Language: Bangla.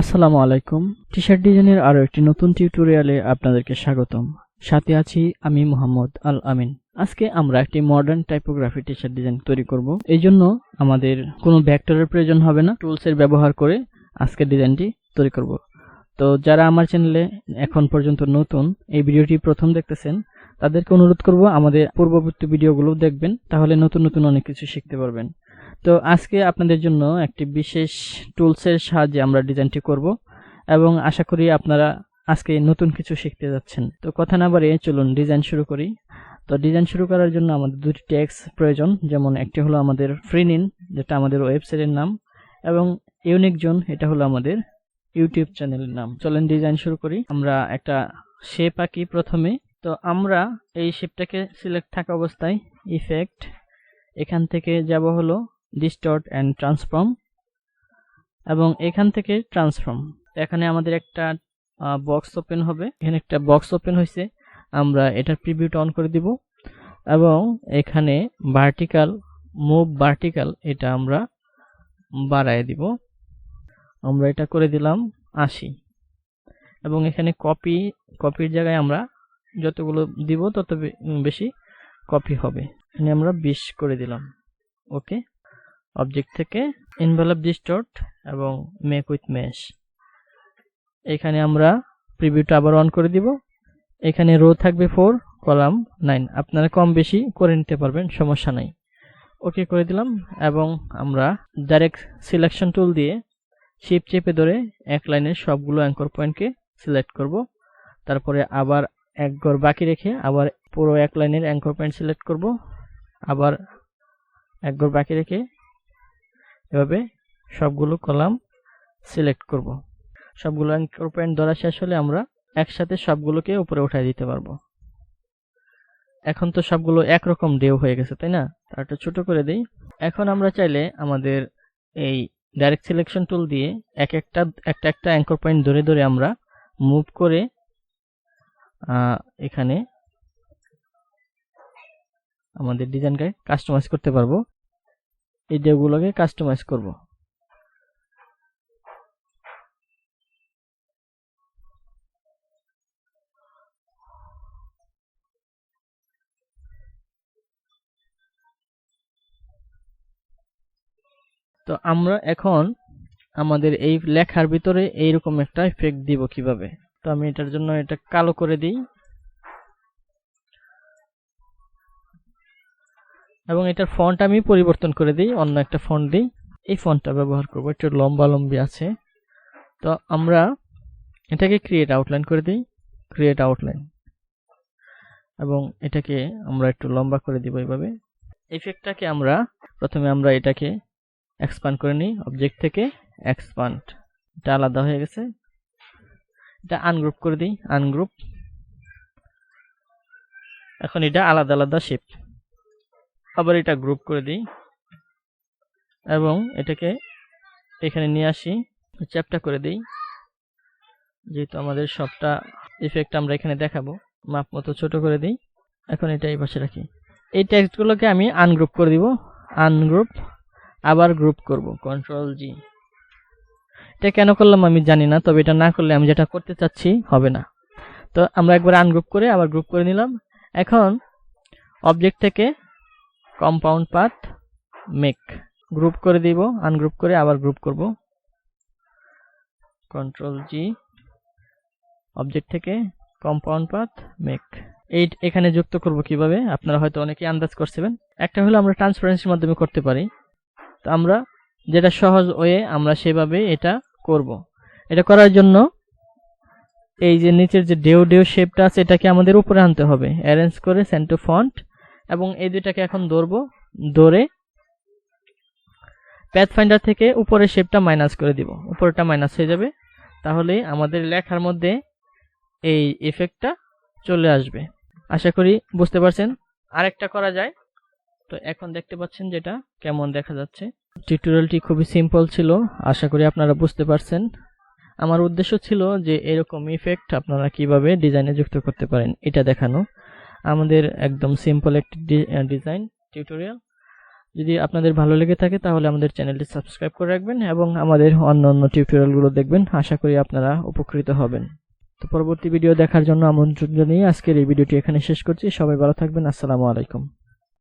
আসসালামু আলাইকুম। টি-শার্ট ডিজাইনের আরো একটি নতুন টিউটোরিয়ালে আপনাদেরকে স্বাগতম। সাথে আছি আমি মোহাম্মদ আল আমিন। আজকে আমরা একটি মডার্ন টাইপোগ্রাফি টি-শার্ট ডিজাইন তৈরি করব। এই জন্য আমাদের কোনো ভেক্টরের প্রয়োজন হবে না, টুলসের ব্যবহার করে আজকের ডিজাইনটি তৈরি করব। তো যারা আমার চ্যানেলে এখন পর্যন্ত নতুন, এই ভিডিওটি প্রথম দেখতেছেন, তাদেরকে অনুরোধ করব আমাদের পূর্ববর্তী ভিডিওগুলো দেখবেন, তাহলে নতুন নতুন অনেক কিছু শিখতে পারবেন। তো আজকে আপনাদের জন্য একটি বিশেষ টুলসের সাহায্যে আমরা ডিজাইনটি করব এবং আশা করি আপনারা আজকে নতুন কিছু শিখতে যাচ্ছেন। তো কথা না বাড়িয়ে চলুন ডিজাইন শুরু করি। তো ডিজাইন শুরু করার জন্য আমাদের দুটি ট্যাগস প্রয়োজন, যেমন একটি হলো আমাদের ফ্রিনিন, যেটা আমাদের ওয়েবসাইটের নাম, এবং ইউনিক জোন, এটা হলো আমাদের ইউটিউব চ্যানেলের নাম। চলেন ডিজাইন শুরু করি। আমরা একটা শেপ আঁকি প্রথমে। তো আমরা এই শেপটাকে সিলেক্ট থাকা অবস্থায় ইফেক্ট, এখান থেকে যাব হলো ডিস্টর্ট এন্ড ট্রান্সফর্ম, এবং এখান থেকে ট্রান্সফর্ম। এখানে আমাদের একটা বক্স ওপেন হবে। এখানে একটা বক্স ওপেন হয়েছে, আমরা এটার প্রিভিউটা অন করে দিব এবং এখানে ভার্টিক্যাল মুভ ভার্টিক্যাল এটা আমরা বাড়ায় দিব। আমরা এটা করে দিলাম 80, এবং এখানে কপির জায়গায় আমরা যতগুলো দিব তত বেশি কপি হবে। এখানে আমরা 20 করে দিলাম। ওকে, অবজেক্ট থেকে এনভেলপ ডিস্টর্ট এবং মেক উইথ মেশ, এখানে আমরা প্রিভিউটা আবার অন করে দিব। এখানে রো থাকবে 4, কলাম 9, আপনারা কম বেশি করে নিতে পারবেন, সমস্যা নাই। ওকে করে দিলাম, এবং আমরা ডাইরেক্ট সিলেকশন টুল দিয়ে শিফট চেপে ধরে এক লাইনের সবগুলো অ্যাঙ্কর পয়েন্টকে সিলেক্ট করব। তারপরে আবার এক ঘর বাকি রেখে আবার পুরো এক লাইনের অ্যাঙ্কর পয়েন্ট সিলেক্ট করব, আবার এক ঘর বাকি রেখে এভাবে সবগুলো কলাম সিলেক্ট করব। সবগুলো অ্যাঙ্কর পয়েন্ট ধরা শেষ হলে আমরা একসাথে সবগুলোকে উপরে উঠাই দিতে পারবো। এখন তো সবগুলো একরকম ঢেউ হয়ে গেছে, তাই না? তার একটু ছোট করে দেই। এখন আমরা চাইলে আমাদের এই ডাইরেক্ট সিলেকশন টুল দিয়ে একটা অ্যাঙ্কর পয়েন্ট ধরে ধরে আমরা মুভ করে এখানে আমাদের ডিজাইনকে কাস্টমাইজ করতে পারবো। এই ঢেউগুলোকে কাস্টমাইজ করব। তো আমরা এখন আমাদের এই লেখার ভিতরে এইরকম একটা ইফেক্ট দিব কিভাবে। তো আমি এটার জন্য এটা কালো করে দিই এবং এটার ফন্ট আমি পরিবর্তন করে দিই, অন্য একটা ফন্ট দিই। এই ফন্টটা ব্যবহার করব, একটু লম্বি আছে। তো আমরা এটাকে ক্রিয়েট আউটলাইন করে দিই, ক্রিয়েট আউটলাইন, এবং এটাকে আমরা একটু লম্বা করে দিব এইভাবে। ইফেক্টটাকে আমরা প্রথমে এটাকে এক্সপ্যান্ড করে নিই, অবজেক্ট থেকে এক্সপ্যান্ড, এটা আলাদা হয়ে গেছে। এটা আনগ্রুপ করে দিই, আনগ্রুপ। এখন এটা আলাদা আলাদা শেপ। আবার এটা গ্রুপ করে দিই এবং এটাকে এখানে নিয়ে আসি, চ্যাপ্টা করে দিই। যেহেতু আমাদের সবটা ইফেক্ট আমরা এখানে দেখাবো, মাপ মতো ছোট করে দিই। এখন এটা এই পাশে রাখি। এই টেক্সটগুলোকে আমি আনগ্রুপ করে দিব, আনগ্রুপ, আবার গ্রুপ করব, কন্ট্রোল জি। এটা কেন করলাম আমি জানি না, তবে এটা না করলে আমি যেটা করতে চাচ্ছি হবে না। তো আমরা একবার আনগ্রুপ করে আবার গ্রুপ করে নিলাম। এখন অবজেক্ট থেকে কম্পাউন্ড পাথ মেক, গ্রুপ করে দিব, আনগ্রুপ করে আবার গ্রুপ করব, কন্ট্রোল জি, অবজেক্ট থেকে কম্পাউন্ড পাথ মেক। এখানে যুক্ত করব কিভাবে আপনারা হয়তো অনেকেই আন্দাজ করছেন। একটা হলো আমরা ট্রান্সপারেন্সির মাধ্যমে করতে পারি। তো আমরা যেটা সহজ ওয়ে আমরা সেভাবে এটা করব। এটা করার জন্য এই যে নিচের যে ডেউ শেপটা আছে এটাকে আমাদের উপরে আনতে হবে, অ্যারেঞ্জ করে সেন্ড টু ফন্ট, এবং এই দুইটাকে এখন ধরে প্যাথ ফাইন্ডার থেকে উপরের শেপটা মাইনাস করে দিব, উপরেরটা মাইনাস হয়ে যাবে। তাহলে আমাদের লেখার মধ্যে এই ইফেক্টটা চলে আসবে। আশা করি বুঝতে পারছেন। আরেকটা করা যায়। তো এখন দেখতে পাচ্ছেন যেটা কেমন দেখা যাচ্ছে। টিউটোরিয়ালটি খুবই সিম্পল ছিল, আশা করি আপনারা বুঝতে পারছেন। আমার উদ্দেশ্য ছিল যে এরকম ইফেক্ট আপনারা কিভাবে ডিজাইনে যুক্ত করতে পারেন এটা দেখানো। আমাদের একদম সিম্পল একটি ডিজাইন টিউটোরিয়াল। যদি আপনাদের ভালো লেগে থাকে তাহলে আমাদের চ্যানেলটি সাবস্ক্রাইব করে রাখবেন এবং আমাদের অন্য টিউটোরিয়ালগুলো দেখবেন। আশা করি আপনারা উপকৃত হবেন। তো পরবর্তী ভিডিও দেখার জন্য আমন্ত্রণ জানিয়ে আজকের এই ভিডিওটি এখানে শেষ করছি। সবাই ভালো থাকবেন। আসসালামু আলাইকুম।